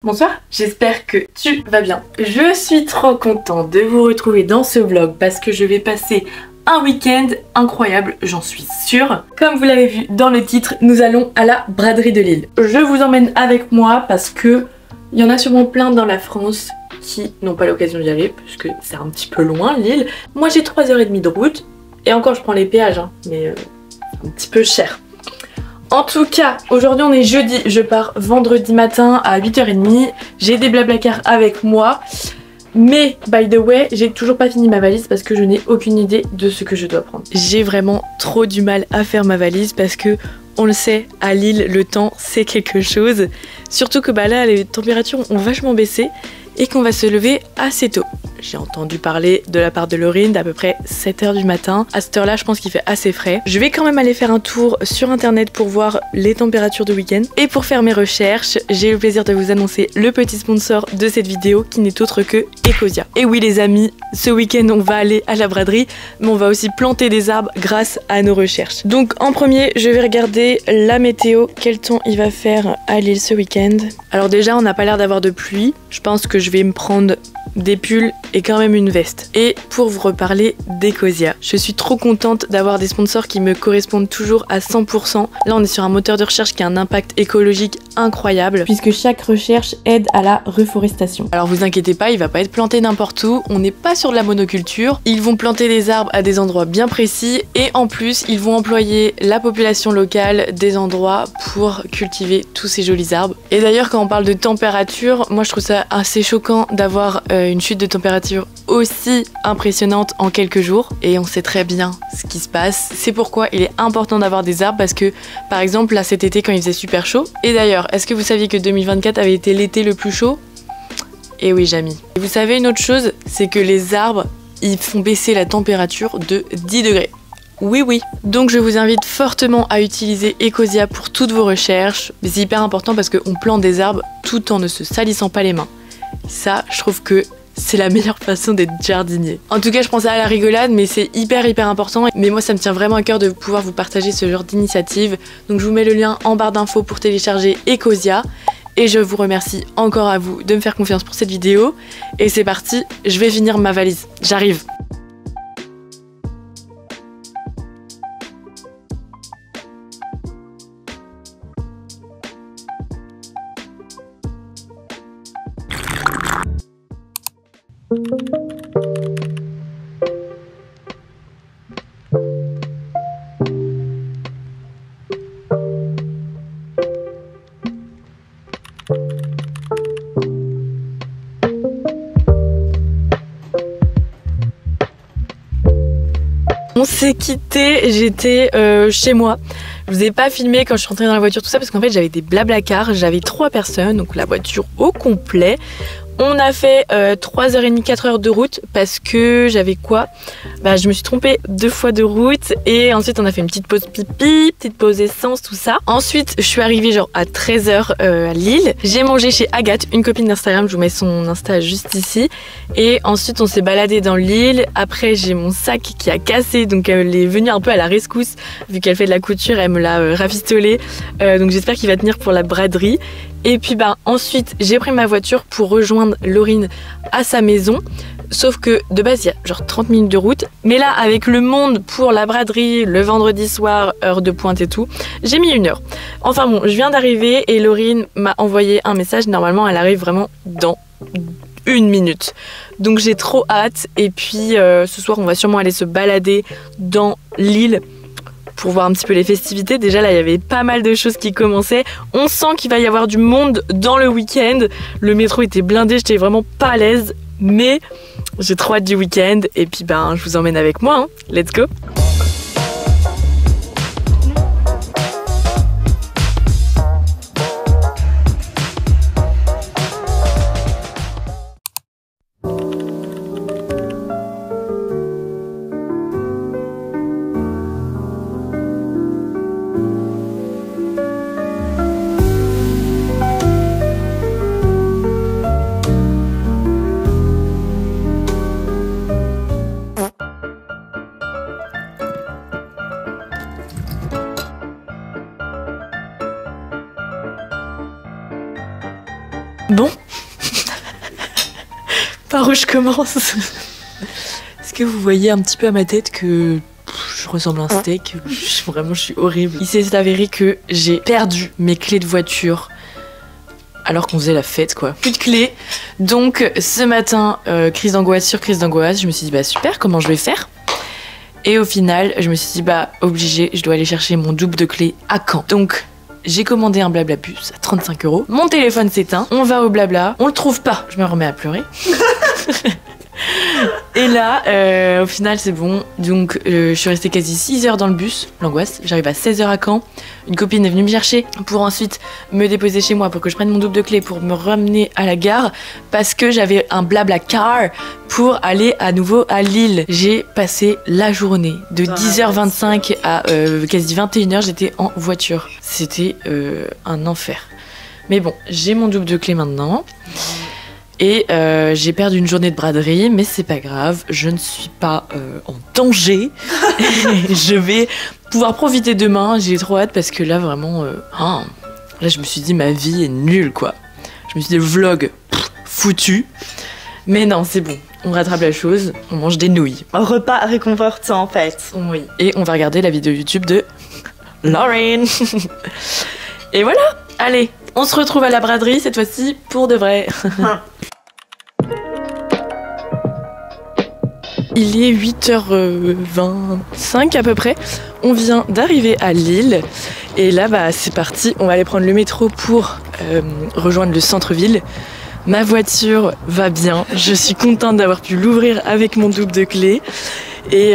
Bonsoir, j'espère que tu vas bien. Je suis trop contente de vous retrouver dans ce vlog parce que je vais passer un week-end incroyable, j'en suis sûre. Comme vous l'avez vu dans le titre, nous allons à la braderie de Lille. Je vous emmène avec moi parce que il y en a sûrement plein dans la France qui n'ont pas l'occasion d'y aller parce que c'est un petit peu loin Lille. Moi j'ai 3h30 de route et encore je prends les péages hein, mais un petit peu cher. En tout cas, aujourd'hui on est jeudi, je pars vendredi matin à 8h30, j'ai des Blablacar avec moi, mais by the way, j'ai toujours pas fini ma valise parce que je n'ai aucune idée de ce que je dois prendre. J'ai vraiment trop du mal à faire ma valise parce que, on le sait, à Lille, le temps c'est quelque chose, surtout que bah là les températures ont vachement baissé et qu'on va se lever assez tôt. J'ai entendu parler de la part de Laurine d'à peu près 7h du matin. À cette heure-là, je pense qu'il fait assez frais. Je vais quand même aller faire un tour sur internet pour voir les températures de week-end. Et pour faire mes recherches, j'ai le plaisir de vous annoncer le petit sponsor de cette vidéo qui n'est autre que Ecosia. Et oui les amis, ce week-end on va aller à la braderie, mais on va aussi planter des arbres grâce à nos recherches. Donc en premier, je vais regarder la météo, quel temps il va faire à Lille ce week-end. Alors déjà, on n'a pas l'air d'avoir de pluie. Je pense que je vais me prendre des pulls et quand même une veste. Et pour vous reparler d'Ecosia, je suis trop contente d'avoir des sponsors qui me correspondent toujours à 100%. Là on est sur un moteur de recherche qui a un impact écologique incroyable puisque chaque recherche aide à la reforestation. Alors vous inquiétez pas, il va pas être planté n'importe où, on n'est pas sur de la monoculture. Ils vont planter des arbres à des endroits bien précis et en plus ils vont employer la population locale des endroits pour cultiver tous ces jolis arbres. Et d'ailleurs quand on parle de température, moi je trouve ça assez choquant d'avoir une chute de température aussi impressionnante en quelques jours et on sait très bien ce qui se passe. C'est pourquoi il est important d'avoir des arbres parce que par exemple là cet été quand il faisait super chaud, et d'ailleurs est-ce que vous saviez que 2024 avait été l'été le plus chaud? Et oui Jamy. Et vous savez une autre chose, c'est que les arbres ils font baisser la température de 10 degrés. Oui. Donc je vous invite fortement à utiliser Ecosia pour toutes vos recherches. Mais c'est hyper important parce qu'on plante des arbres tout en ne se salissant pas les mains. Ça, je trouve que c'est la meilleure façon d'être jardinier. En tout cas, je prends ça à la rigolade, mais c'est hyper important. Mais moi, ça me tient vraiment à cœur de pouvoir vous partager ce genre d'initiative. Donc je vous mets le lien en barre d'infos pour télécharger Ecosia. Et je vous remercie encore à vous de me faire confiance pour cette vidéo. Et c'est parti, je vais finir ma valise. J'arrive. On s'est quitté, j'étais chez moi. Je vous ai pas filmé quand je suis rentrée dans la voiture tout ça parce qu'en fait j'avais des Blablacar, j'avais 3 personnes, donc la voiture au complet. On a fait 3h30, 4h de route parce que j'avais quoi? Bah je me suis trompée 2 fois de route et ensuite on a fait une petite pause pipi, petite pause essence, tout ça. Ensuite je suis arrivée genre à 13h à Lille. J'ai mangé chez Agathe, une copine d'Instagram, je vous mets son Insta juste ici. Et ensuite on s'est baladé dans Lille. Après j'ai mon sac qui a cassé, donc elle est venue un peu à la rescousse. Vu qu'elle fait de la couture, elle me l'a rafistolé. Donc j'espère qu'il va tenir pour la braderie. Et puis bah ensuite j'ai pris ma voiture pour rejoindre Laurine à sa maison. Sauf que de base il y a genre 30 minutes de route. Mais là avec le monde pour la braderie, le vendredi soir, heure de pointe et tout, j'ai mis 1 heure. Enfin bon, je viens d'arriver et Laurine m'a envoyé un message. Normalement elle arrive vraiment dans 1 minute. Donc j'ai trop hâte. Et puis ce soir on va sûrement aller se balader dans Lille pour voir un petit peu les festivités. Déjà là il y avait pas mal de choses qui commençaient. On sent qu'il va y avoir du monde dans le week-end. Le métro était blindé, j'étais vraiment pas à l'aise. Mais j'ai trop hâte du week-end. Et puis ben je vous emmène avec moi hein. Let's go. Bon. Par où je commence? Est-ce que vous voyez un petit peu à ma tête que je ressemble à un steak? Vraiment, je suis horrible. Il s'est avéré que j'ai perdu mes clés de voiture alors qu'on faisait la fête, quoi. Plus de clés. Donc, ce matin, crise d'angoisse sur crise d'angoisse. Je me suis dit, bah super, comment je vais faire? Et au final, je me suis dit, bah obligé, je dois aller chercher mon double de clés à Caen. Donc, j'ai commandé un Blablabus à 35 €. Mon téléphone s'éteint, on va au Blabla, on le trouve pas. Je me remets à pleurer. Et là, au final, c'est bon. Donc, je suis restée quasi 6 heures dans le bus. L'angoisse. J'arrive à 16 h à Caen. Une copine est venue me chercher pour ensuite me déposer chez moi pour que je prenne mon double de clés pour me ramener à la gare parce que j'avais un Blablacar pour aller à nouveau à Lille. J'ai passé la journée de 10h25 à quasi 21h. J'étais en voiture. C'était un enfer. Mais bon, j'ai mon double de clés maintenant. Et j'ai perdu une journée de braderie, mais c'est pas grave, je ne suis pas en danger. Je vais pouvoir profiter demain, j'ai trop hâte parce que là vraiment, là je me suis dit ma vie est nulle quoi. Je me suis dit le vlog, foutu. Mais non, c'est bon, on rattrape la chose, on mange des nouilles. Un repas réconfortant en fait. Oui. Et on va regarder la vidéo YouTube de Lauren. Et voilà, allez, on se retrouve à la braderie cette fois-ci pour de vrai. Il est 8h25 à peu près. On vient d'arriver à Lille. Et là, bah, c'est parti. On va aller prendre le métro pour rejoindre le centre-ville. Ma voiture va bien. Je suis contente d'avoir pu l'ouvrir avec mon double de clés. Et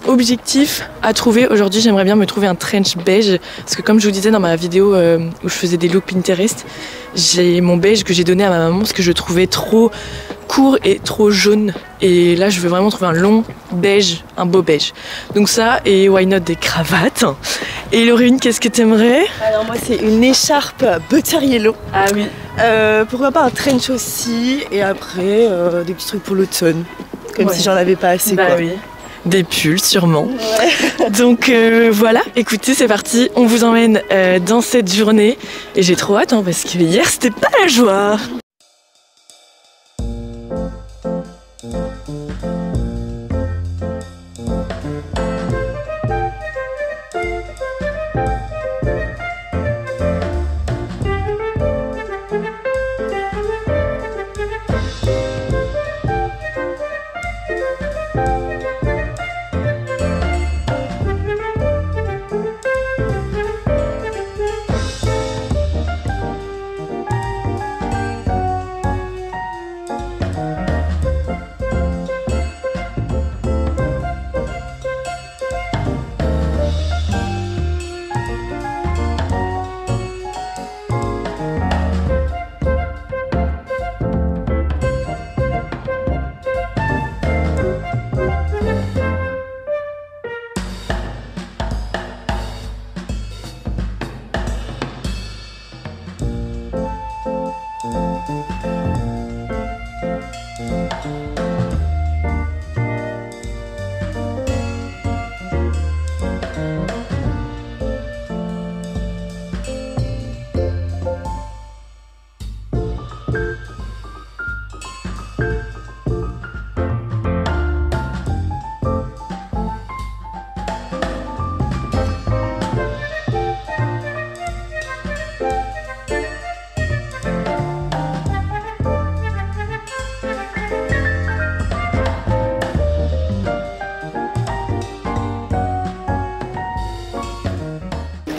objectif à trouver, aujourd'hui j'aimerais bien me trouver un trench beige parce que comme je vous disais dans ma vidéo où je faisais des looks Pinterest, j'ai mon beige que j'ai donné à ma maman parce que je le trouvais trop court et trop jaune et là je veux vraiment trouver un long beige, un beau beige. Donc ça et why not des cravates. Et Laurine, qu'est-ce que t'aimerais? Alors moi c'est une écharpe butter yellow. Ah oui. Pourquoi pas un trench aussi et après des petits trucs pour l'automne. Comme si j'en avais pas assez quoi. Oui. Des pulls sûrement. Ouais. Donc voilà, écoutez c'est parti, on vous emmène dans cette journée et j'ai trop hâte parce que hier c'était pas la joie.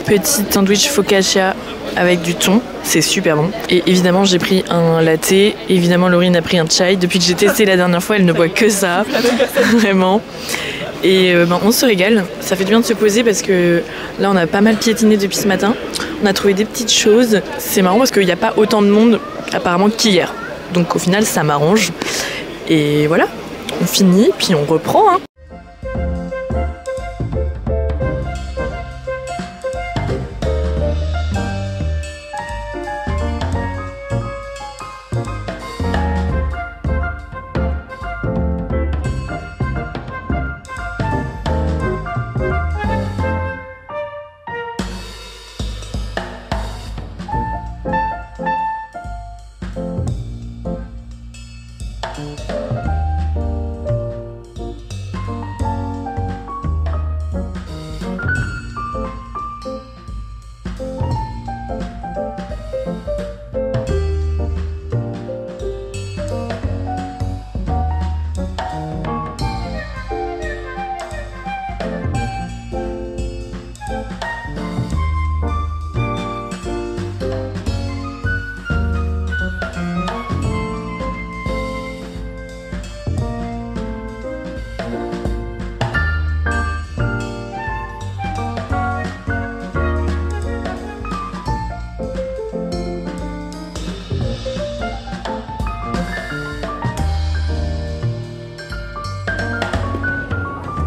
Petit sandwich focaccia avec du thon, c'est super bon. Et évidemment j'ai pris un latte, évidemment Laurine a pris un chai. Depuis que j'ai testé la dernière fois, elle ne boit que ça, vraiment. Et on se régale, ça fait du bien de se poser parce que là on a pas mal piétiné depuis ce matin. On a trouvé des petites choses, c'est marrant parce qu'il n'y a pas autant de monde apparemment qu'hier. Donc au final ça m'arrange. Et voilà, on finit puis on reprend hein.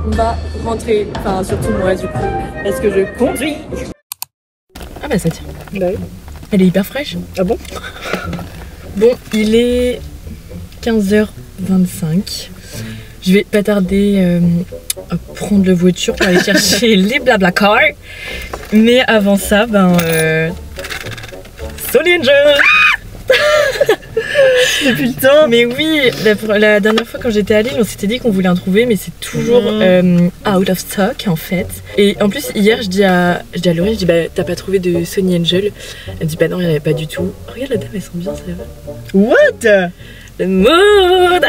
on va rentrer, enfin surtout moi du coup, parce que je conduis. Ah bah ça tient. Bah oui. Elle est hyper fraîche. Ah bon? Bon, il est 15h25. Je vais pas tarder à prendre la voiture pour aller chercher les Blablacar. Mais avant ça, Sonny Angel. Depuis le temps. Mais oui, la dernière fois quand j'étais à Lille, on s'était dit qu'on voulait en trouver, mais c'est toujours out of stock en fait. Et en plus, hier, je dis à Laurie, je dis bah t'as pas trouvé de Sonny Angel? Elle dit bah non, il n'y en avait pas du tout. Oh, regarde la dame, elle sent bien, ça va. What? Le mode.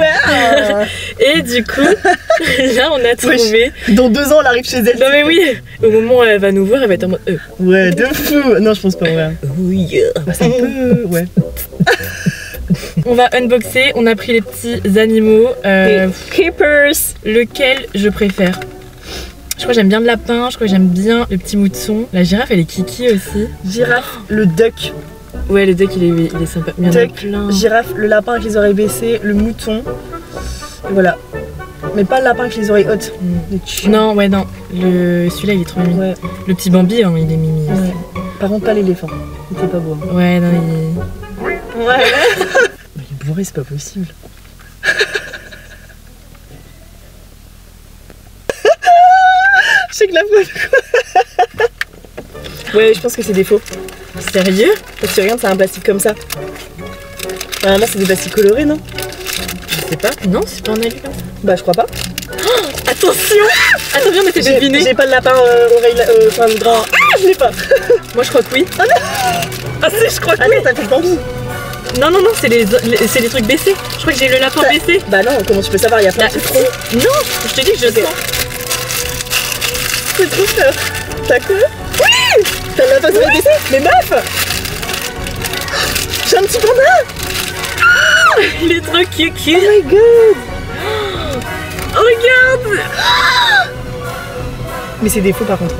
Et du coup, là on a trouvé. Dans 2 ans, elle arrive chez elle. Non mais oui, au moment où elle va nous voir, elle va être en mode Ouais, de fou. Non, je pense pas, ouais. Oui. Bah, c'est un peu... Ouais. On va unboxer, on a pris les petits animaux. Keepers. Lequel je préfère? Je crois que j'aime bien le lapin, je crois que j'aime bien le petit mouton. La girafe, elle est kiki aussi. Girafe, le duck. Ouais, le duck, il est sympa. Il y en a Duck, plein. girafe, le lapin avec les oreilles baissées, le mouton. Et voilà. Mais pas le lapin avec les oreilles hautes. Non, ouais, non. Celui-là, il est trop mimi. Ouais. Le petit Bambi, hein, il est mimi aussi. Ouais. Par contre, pas l'éléphant. Il était pas beau. Hein. Ouais, non, Ouais. Il est bourré, c'est pas possible. Je sais que la fois. Ouais, je pense que c'est des faux. Sérieux? Parce que regarde, c'est un plastique comme ça. Normalement, c'est des plastiques colorés, non? Je sais pas. Non, c'est pas en alu comme ça. Bah, je crois pas. Oh, attention! Attention, mais t'es deviné. J'ai pas de lapin oreille. Enfin, le grand. Ah, je l'ai pas. Moi, je crois que oui. Ah non! Ah, si, je crois que oui. Attends, t'as fait le Bambi. Non, non, non, c'est les trucs baissés. Je crois que j'ai le lapin baissé. Bah, non, comment tu peux savoir? Il y a plein de trucs. Non, je te dis que je sens. C'est trop peur. T'as quoi? Oui! T'as le lapin oreille baissée? Mais meuf! J'ai un petit panda! Il est trop cute. Oh my god! Oh, regarde! Mais c'est des faux par contre.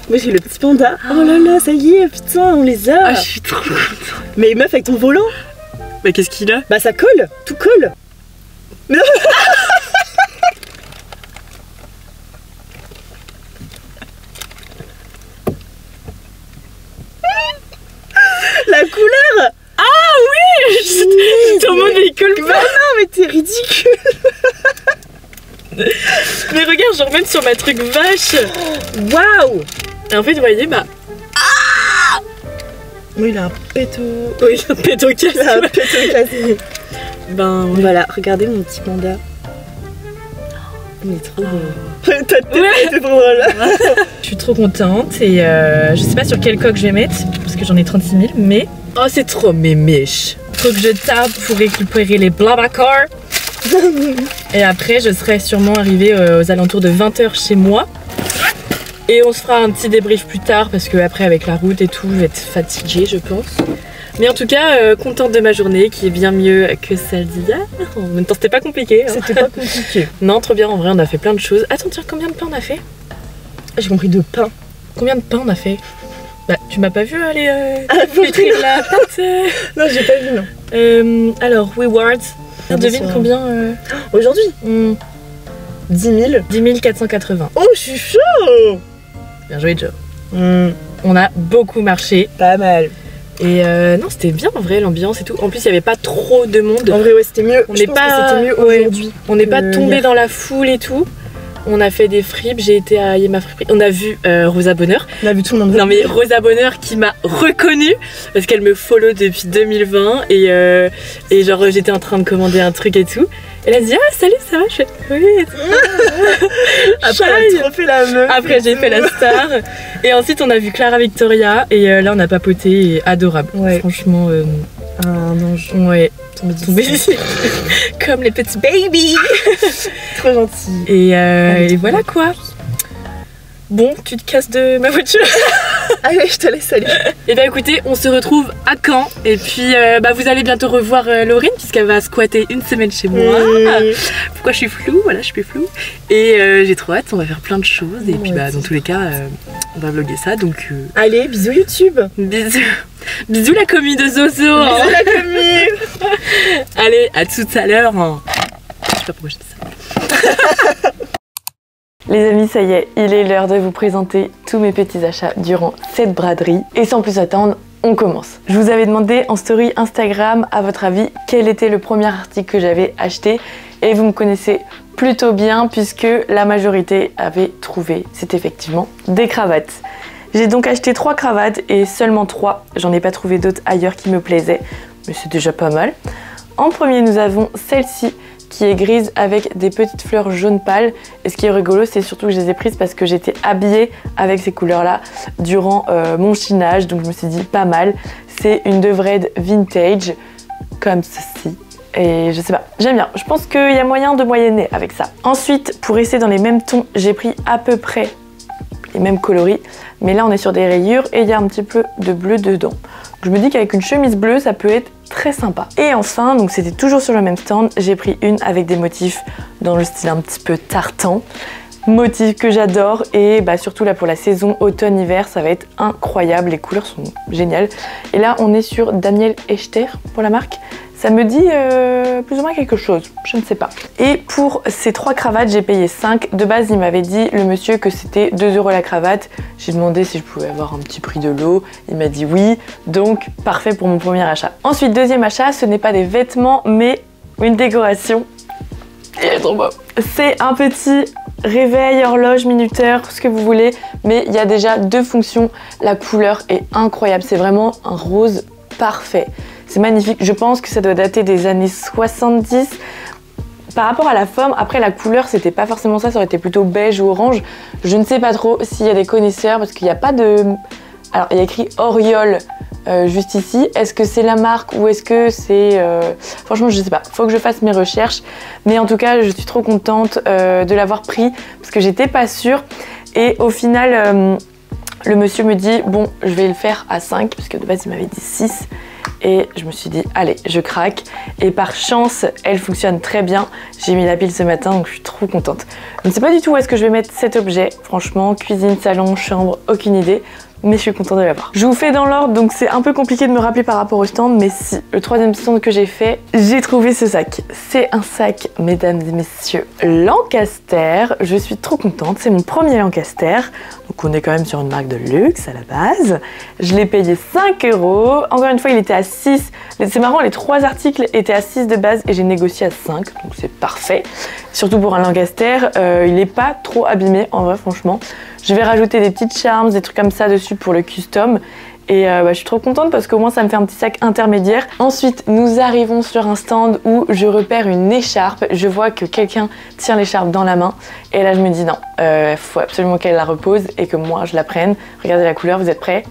Moi j'ai le petit panda. Oh là là, ça y est, putain, on les a. Ah, je suis trop contente. Mais meuf, avec ton volant. Mais qu'est-ce qu'il a? Bah ça colle, tout colle. Mais non. La couleur. Ah oui! C'est en mode véhicule. Bah non, mais t'es ridicule. Mais regarde, genre même sur ma truc vache. Waouh! Et en fait, vous voyez, bah. Oui, il a un péto. Oui, un péto cassé. Il a un péto cassé. Ben voilà, regardez mon petit panda. Il est trop beau. Ta tête était trop drôle. Je suis trop contente et je sais pas sur quel coque je vais mettre parce que j'en ai 36 000, mais. Oh, c'est trop mémèche. Faut que je tape pour récupérer les Blablacar. Et après, je serai sûrement arrivée aux alentours de 20h chez moi. Et on se fera un petit débrief plus tard parce que après, avec la route et tout, je vais être fatiguée, je pense. Mais en tout cas, contente de ma journée qui est bien mieux que celle d'hier. En même temps, c'était pas compliqué. Hein. C'était pas compliqué. Non, trop bien, en vrai, on a fait plein de choses. Attends, tiens, combien de pain on a fait? J'ai compris de pain. Combien de pain on a fait? Bah, tu m'as pas vu aller pétrir la pâte Non, j'ai pas vu, non. Alors, rewards. Devine combien aujourd'hui 10 000. 10 480. Oh, je suis chaud. Bien joué, Joe. On a beaucoup marché. Pas mal. Et non, c'était bien en vrai l'ambiance et tout. En plus, il n'y avait pas trop de monde. En vrai, ouais, c'était mieux. On n'est pas c'était mieux aujourd'hui. On n'est pas tombé dans la foule et tout. On a fait des fripes, j'ai été à Yema Friperie. On a vu Rosa Bonheur. On a vu tout le monde. Non mais Rosa Bonheur qui m'a reconnue parce qu'elle me follow depuis 2020 et genre j'étais en train de commander un truc et tout. Elle a dit ah salut ça va, je fais oui. Après elle a trop fait la meuf. Après j'ai fait la star et ensuite on a vu Clara Victoria et là on a papoté et adorable. Ouais. Franchement un ange. Ouais. Tombé ici. Comme les petits babies. Trop gentil. Et voilà quoi. Bon, tu te casses de ma voiture. Allez, je te laisse aller. Et bah écoutez, on se retrouve à Caen. Et puis vous allez bientôt revoir Laurine puisqu'elle va squatter une semaine chez moi. Pourquoi je suis floue? Voilà, je suis floue. Et j'ai trop hâte, on va faire plein de choses. Et puis dans tous les cas, on va vlogger ça. Donc allez, bisous YouTube. Bisous. Bisous la commu de Zozo. Bisous la commu. Allez, à tout à l'heure. Je sais pas pourquoi je dis ça. Les amis, ça y est, il est l'heure de vous présenter tous mes petits achats durant cette braderie. Et sans plus attendre, on commence. Je vous avais demandé en story Instagram, à votre avis, quel était le premier article que j'avais acheté. Et vous me connaissez plutôt bien puisque la majorité avait trouvé, c'est effectivement des cravates. J'ai donc acheté 3 cravates et seulement 3. J'en ai pas trouvé d'autres ailleurs qui me plaisaient, mais c'est déjà pas mal. En premier, nous avons celle-ci qui est grise avec des petites fleurs jaune pâle. Et ce qui est rigolo, c'est surtout que je les ai prises parce que j'étais habillée avec ces couleurs-là durant mon chinage. Donc je me suis dit pas mal. C'est une Devrede vintage, comme ceci. Et je sais pas, j'aime bien. Je pense qu'il y a moyen de moyenner avec ça. Ensuite, pour rester dans les mêmes tons, j'ai pris à peu près les mêmes coloris. Mais là, on est sur des rayures et il y a un petit peu de bleu dedans. Je me dis qu'avec une chemise bleue, ça peut être très sympa. Et enfin, donc c'était toujours sur le même stand, j'ai pris une avec des motifs dans le style un petit peu tartan. Motifs que j'adore et bah surtout là pour la saison automne-hiver, ça va être incroyable. Les couleurs sont géniales. Et là, on est sur Daniel Echter pour la marque. Ça me dit plus ou moins quelque chose, je ne sais pas. Et pour ces 3 cravates, j'ai payé 5. De base, il m'avait dit, le monsieur, que c'était 2 € la cravate. J'ai demandé si je pouvais avoir un petit prix de l'eau. Il m'a dit oui, donc parfait pour mon premier achat. Ensuite, deuxième achat, ce n'est pas des vêtements, mais une décoration. Il est trop beau. C'est un petit réveil, horloge, minuteur, ce que vous voulez. Mais il y a déjà 2 fonctions. La couleur est incroyable. C'est vraiment un rose parfait. C'est magnifique, je pense que ça doit dater des années 70. Par rapport à la forme, après la couleur, c'était pas forcément ça, ça aurait été plutôt beige ou orange. Je ne sais pas trop s'il y a des connaisseurs parce qu'il n'y a pas de... Alors, il y a écrit Oriole juste ici. Est-ce que c'est la marque ou est-ce que c'est... Franchement, je sais pas. Faut que je fasse mes recherches. Mais en tout cas, je suis trop contente de l'avoir pris parce que j'étais pas sûre. Et au final, le monsieur me dit, bon, je vais le faire à 5 parce que de base, il m'avait dit 6. Et je me suis dit, allez, je craque. Et par chance, elle fonctionne très bien. J'ai mis la pile ce matin, donc je suis trop contente. Je ne sais pas du tout où est-ce que je vais mettre cet objet. Franchement, cuisine, salon, chambre, aucune idée. Mais je suis contente de l'avoir. Je vous fais dans l'ordre, donc c'est un peu compliqué de me rappeler par rapport au stand. Mais si, le 3e stand que j'ai fait, j'ai trouvé ce sac. C'est un sac, mesdames et messieurs, Lancaster. Je suis trop contente, c'est mon premier Lancaster. Donc on est quand même sur une marque de luxe à la base. Je l'ai payé 5 €. Encore une fois, il était à 6. C'est marrant, les 3 articles étaient à 6 de base et j'ai négocié à 5. Donc c'est parfait. Surtout pour un Lancaster, il n'est pas trop abîmé en vrai, franchement. Je vais rajouter des petites charms, des trucs comme ça dessus pour le custom. Et je suis trop contente parce qu'au moins ça me fait un petit sac intermédiaire. Ensuite, nous arrivons sur un stand où je repère une écharpe. Je vois que quelqu'un tient l'écharpe dans la main. Et là, je me dis non, faut absolument qu'elle la repose et que moi, je la prenne. Regardez la couleur, vous êtes prêts?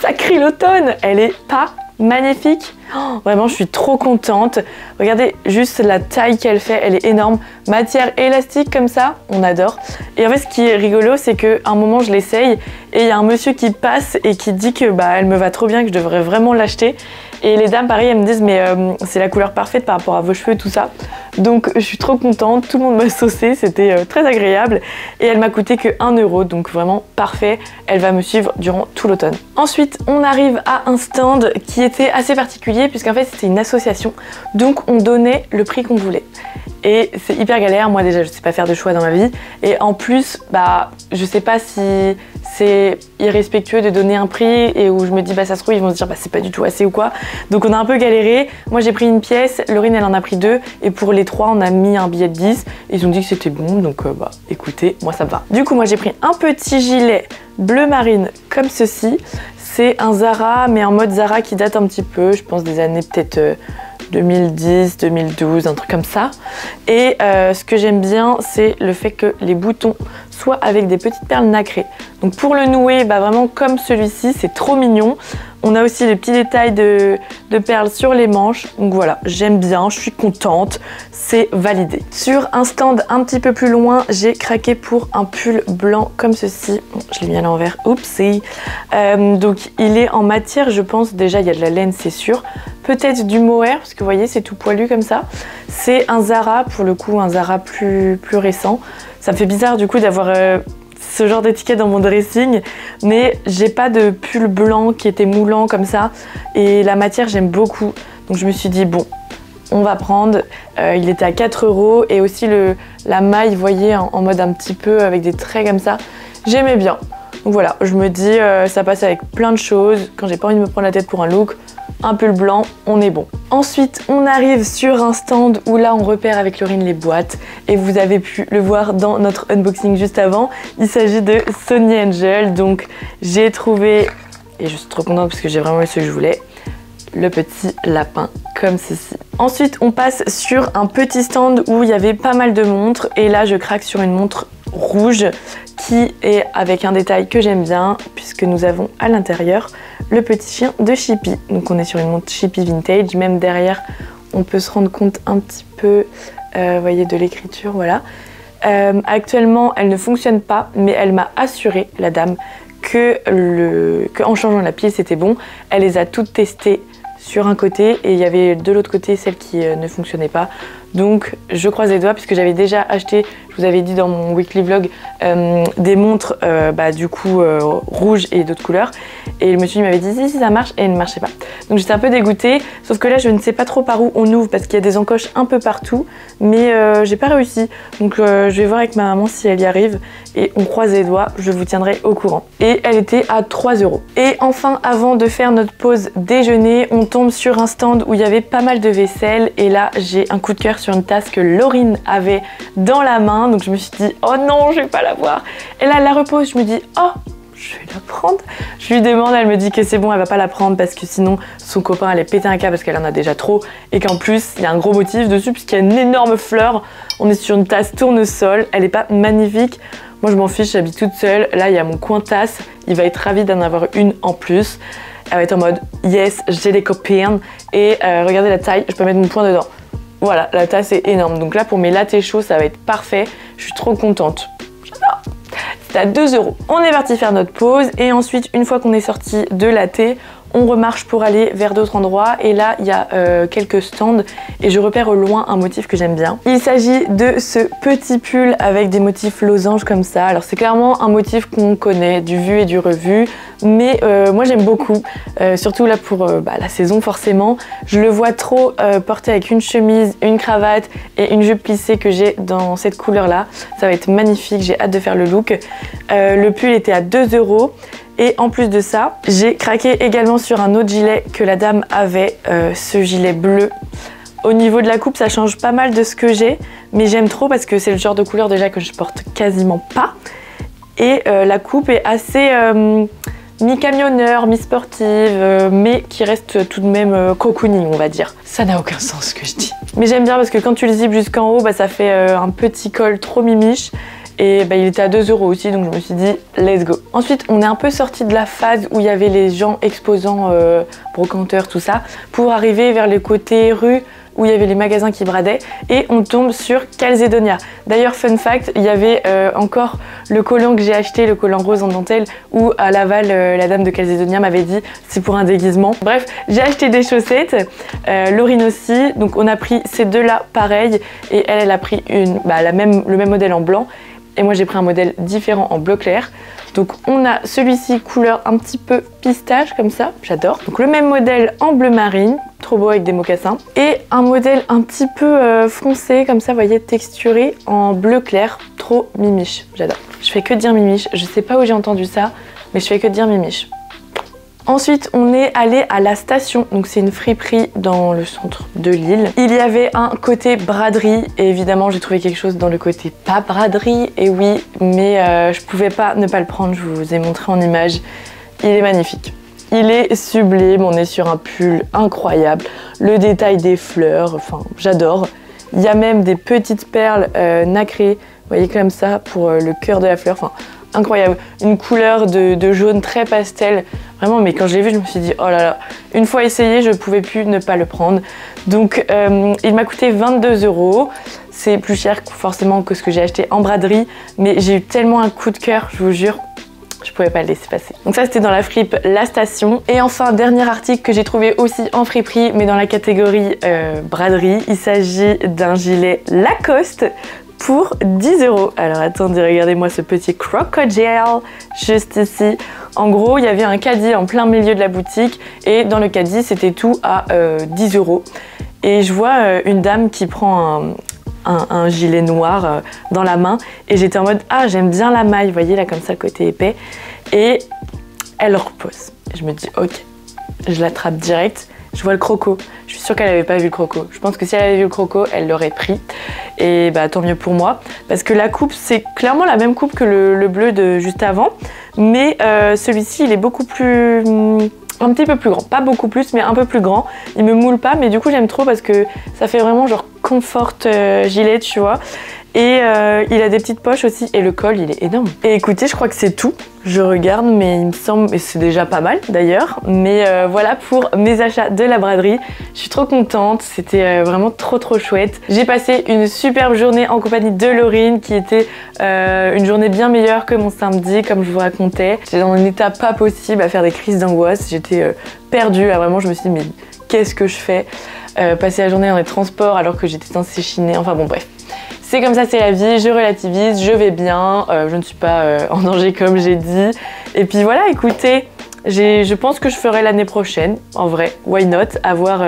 Ça crie l'automne! Elle est pas magnifique. Oh, vraiment, je suis trop contente. Regardez juste la taille qu'elle fait, elle est énorme. Matière élastique comme ça, on adore. Et en fait, ce qui est rigolo, c'est qu'à un moment, je l'essaye et il y a un monsieur qui passe et qui dit que bah, elle me va trop bien, que je devrais vraiment l'acheter. Et les dames, pareil, elles me disent mais c'est la couleur parfaite par rapport à vos cheveux, tout ça. Donc je suis trop contente, tout le monde m'a saucé, c'était très agréable. Et elle m'a coûté que 1 €, donc vraiment parfait. Elle va me suivre durant tout l'automne. Ensuite, on arrive à un stand qui était assez particulier puisqu'en fait c'était une association. Donc on donnait le prix qu'on voulait. Et c'est hyper galère, moi déjà je sais pas faire de choix dans ma vie. Et en plus, bah je sais pas si c'est irrespectueux de donner un prix et où je me dis bah ça se trouve ils vont se dire bah c'est pas du tout assez ou quoi. Donc on a un peu galéré. Moi j'ai pris une pièce, Laurine elle en a pris 2 et pour les 3 on a mis un billet de 10. Ils ont dit que c'était bon donc bah écoutez, moi ça me va. Du coup moi j'ai pris un petit gilet bleu marine comme ceci. C'est un Zara mais en mode Zara qui date un petit peu, je pense des années peut-être 2010, 2012, un truc comme ça. Et ce que j'aime bien, c'est le fait que les boutons soient avec des petites perles nacrées. Donc pour le nouer, bah vraiment comme celui-ci, c'est trop mignon. On a aussi les petits détails de perles sur les manches. Donc voilà, j'aime bien, je suis contente, c'est validé. Sur un stand un petit peu plus loin, j'ai craqué pour un pull blanc comme ceci. Bon, je l'ai mis à l'envers, oupsie. Donc il est en matière, je pense, déjà il y a de la laine, c'est sûr. Peut-être du mohair, parce que vous voyez, c'est tout poilu comme ça. C'est un Zara, pour le coup, un Zara plus récent. Ça me fait bizarre du coup d'avoir ce genre d'étiquette dans mon dressing, mais j'ai pas de pull blanc qui était moulant comme ça. Et la matière, j'aime beaucoup. Donc je me suis dit, bon, on va prendre. Il était à 4 € et aussi la maille, vous voyez, en mode un petit peu avec des traits comme ça. J'aimais bien. Donc voilà, je me dis, ça passe avec plein de choses. Quand j'ai pas envie de me prendre la tête pour un look, un pull blanc, on est bon. Ensuite, on arrive sur un stand où là, on repère avec Laurine les boîtes. Et vous avez pu le voir dans notre unboxing juste avant. Il s'agit de Sony Angel. Donc, j'ai trouvé, et je suis trop contente parce que j'ai vraiment eu ce que je voulais, le petit lapin comme ceci. Ensuite, on passe sur un petit stand où il y avait pas mal de montres. Et là, je craque sur une montre rouge qui est avec un détail que j'aime bien puisque nous avons à l'intérieur le petit chien de Chippy. Donc on est sur une montre Chippy vintage, même derrière on peut se rendre compte un petit peu vous voyez, de l'écriture, voilà. Actuellement elle ne fonctionne pas, mais elle m'a assuré, la dame, que en changeant la pile c'était bon. Elle les a toutes testées sur un côté et il y avait de l'autre côté celle qui ne fonctionnait pas. Donc je croise les doigts puisque j'avais déjà acheté, je vous avais dit dans mon weekly vlog, des montres du coup rouges et d'autres couleurs. Et le monsieur m'avait dit si ça marche et elle ne marchait pas. Donc j'étais un peu dégoûtée, sauf que là je ne sais pas trop par où on ouvre parce qu'il y a des encoches un peu partout. Mais j'ai pas réussi. Donc je vais voir avec ma maman si elle y arrive et on croise les doigts, je vous tiendrai au courant. Et elle était à 3 €. Et enfin, avant de faire notre pause déjeuner, on tombe sur un stand où il y avait pas mal de vaisselle. Et là j'ai un coup de cœur sur une tasse que Laurine avait dans la main. Donc je me suis dit oh non, je vais pas la voir. Et là elle la repose, je me dis oh, je vais la prendre. Je lui demande, elle me dit que c'est bon, elle va pas la prendre parce que sinon son copain allait péter un câble parce qu'elle en a déjà trop et qu'en plus il y a un gros motif dessus puisqu'il y a une énorme fleur. On est sur une tasse tournesol, elle est pas magnifique. Moi je m'en fiche, j'habite toute seule. Là il y a mon coin tasse, il va être ravi d'en avoir une en plus. Elle va être en mode yes, j'ai des copines et regardez la taille, je peux mettre mon poing dedans. Voilà, la tasse est énorme. Donc là pour mes lattés chauds ça va être parfait. Je suis trop contente. J'adore. C'est à 2 €. On est parti faire notre pause et ensuite une fois qu'on est sorti de latte, on remarche pour aller vers d'autres endroits et là il y a quelques stands et je repère au loin un motif que j'aime bien. Il s'agit de ce petit pull avec des motifs losanges comme ça. Alors c'est clairement un motif qu'on connaît du vu et du revu, mais moi j'aime beaucoup, surtout là pour la saison forcément. Je le vois trop porté avec une chemise, une cravate et une jupe plissée que j'ai dans cette couleur là. Ça va être magnifique, j'ai hâte de faire le look. Le pull était à 2 €. Et en plus de ça, j'ai craqué également sur un autre gilet que la dame avait, ce gilet bleu. Au niveau de la coupe, ça change pas mal de ce que j'ai, mais j'aime trop parce que c'est le genre de couleur déjà que je porte quasiment pas. Et la coupe est assez mi-camionneur, mi-sportive, mais qui reste tout de même cocooning, on va dire. Ça n'a aucun sens ce que je dis. Mais j'aime bien parce que quand tu le zippes jusqu'en haut, ça fait un petit col trop mimiche. Et il était à 2 € aussi, donc je me suis dit let's go. Ensuite on est un peu sorti de la phase où il y avait les gens exposants, brocanteurs, tout ça, pour arriver vers le côté rue où il y avait les magasins qui bradaient et on tombe sur Calzedonia. D'ailleurs fun fact, il y avait encore le collant que j'ai acheté, le collant rose en dentelle, où à Laval la dame de Calzedonia m'avait dit c'est pour un déguisement. Bref, j'ai acheté des chaussettes, Laurine aussi, donc on a pris ces deux là pareil et elle a pris le même modèle en blanc. Et moi j'ai pris un modèle différent en bleu clair. Donc on a celui-ci couleur un petit peu pistache comme ça, j'adore. Donc le même modèle en bleu marine, trop beau avec des mocassins. Et un modèle un petit peu foncé comme ça, vous voyez, texturé en bleu clair, trop mimiche, j'adore. Je fais que dire mimiche, je sais pas où j'ai entendu ça, mais je fais que dire mimiche. Ensuite, on est allé à la station, donc c'est une friperie dans le centre de Lille. Il y avait un côté braderie et évidemment j'ai trouvé quelque chose dans le côté pas braderie, et oui, mais je pouvais pas ne pas le prendre, je vous ai montré en image. Il est magnifique. Il est sublime, on est sur un pull incroyable, le détail des fleurs, enfin j'adore. Il y a même des petites perles nacrées, vous voyez comme ça, pour le cœur de la fleur, enfin incroyable. Une couleur de jaune très pastel, vraiment, mais quand je l'ai vu je me suis dit oh là là, une fois essayé je pouvais plus ne pas le prendre. Donc il m'a coûté 22 €. C'est plus cher forcément que ce que j'ai acheté en braderie, mais j'ai eu tellement un coup de cœur, je vous jure, je pouvais pas le laisser passer. Donc ça c'était dans la fripe La Station. Et enfin, dernier article que j'ai trouvé aussi en friperie, mais dans la catégorie braderie, il s'agit d'un gilet Lacoste pour 10 €. Alors attendez, regardez-moi ce petit crocodile juste ici. En gros, il y avait un caddie en plein milieu de la boutique et dans le caddie, c'était tout à 10 €. et je vois une dame qui prend un gilet noir dans la main et j'étais en mode ah j'aime bien la maille, vous voyez là comme ça le côté épais, et elle repose. Je me dis ok, je l'attrape direct, je vois le croco, je suis sûre qu'elle n'avait pas vu le croco. Je pense que si elle avait vu le croco, elle l'aurait pris et bah tant mieux pour moi parce que la coupe c'est clairement la même coupe que le bleu de juste avant, mais celui-ci il est beaucoup plus... un petit peu plus grand, pas beaucoup plus mais un peu plus grand, il me moule pas mais du coup j'aime trop parce que ça fait vraiment genre comfort gilet tu vois, et il a des petites poches aussi et le col il est énorme. Et écoutez je crois que c'est tout, je regarde mais il me semble, et c'est déjà pas mal d'ailleurs, mais voilà pour mes achats de la braderie, je suis trop contente, c'était vraiment trop chouette. J'ai passé une superbe journée en compagnie de Laurine qui était une journée bien meilleure que mon samedi comme je vous racontais. J'étais dans un état pas possible à faire des crises d'angoisse, j'étais perdue, vraiment je me suis dit mais qu'est-ce que je fais, passer la journée dans les transports alors que j'étais censée chiner, enfin bon bref. C'est comme ça, c'est la vie, je relativise, je vais bien, je ne suis pas en danger comme j'ai dit. Et puis voilà, écoutez, je pense que je ferai l'année prochaine, en vrai, why not, à voir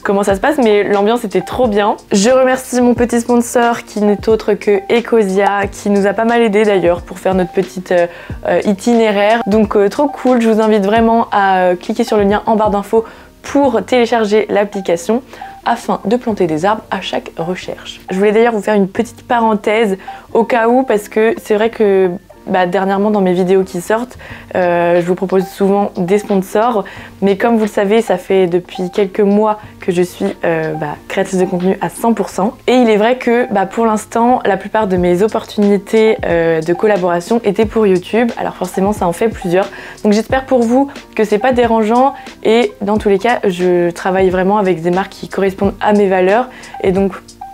comment ça se passe, mais l'ambiance était trop bien. Je remercie mon petit sponsor qui n'est autre que Ecosia, qui nous a pas mal aidé d'ailleurs pour faire notre petite itinéraire. Donc trop cool, je vous invite vraiment à cliquer sur le lien en barre d'infos pour télécharger l'application afin de planter des arbres à chaque recherche. Je voulais d'ailleurs vous faire une petite parenthèse au cas où, parce que c'est vrai que dernièrement dans mes vidéos qui sortent, je vous propose souvent des sponsors, mais comme vous le savez, ça fait depuis quelques mois que je suis créatrice de contenu à 100%. Et il est vrai que pour l'instant, la plupart de mes opportunités de collaboration étaient pour YouTube. Alors forcément, ça en fait plusieurs. Donc j'espère pour vous que c'est pas dérangeant. Et dans tous les cas, je travaille vraiment avec des marques qui correspondent à mes valeurs. Et donc,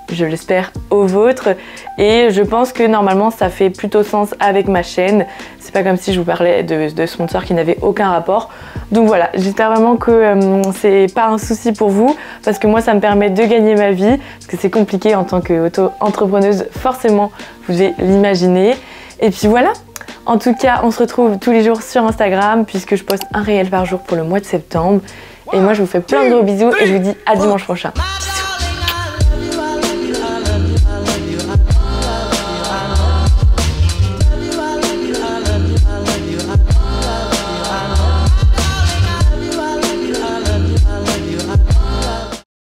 je l'espère aux vôtres, et je pense que normalement ça fait plutôt sens avec ma chaîne. C'est pas comme si je vous parlais de sponsors qui n'avaient aucun rapport. Donc voilà, j'espère vraiment que c'est pas un souci pour vous, parce que moi ça me permet de gagner ma vie, parce que c'est compliqué en tant qu'auto-entrepreneuse, forcément vous devez l'imaginer. Et puis voilà, en tout cas on se retrouve tous les jours sur Instagram puisque je poste un réel par jour pour le mois de septembre. Et moi je vous fais plein de gros bisous et je vous dis à dimanche prochain.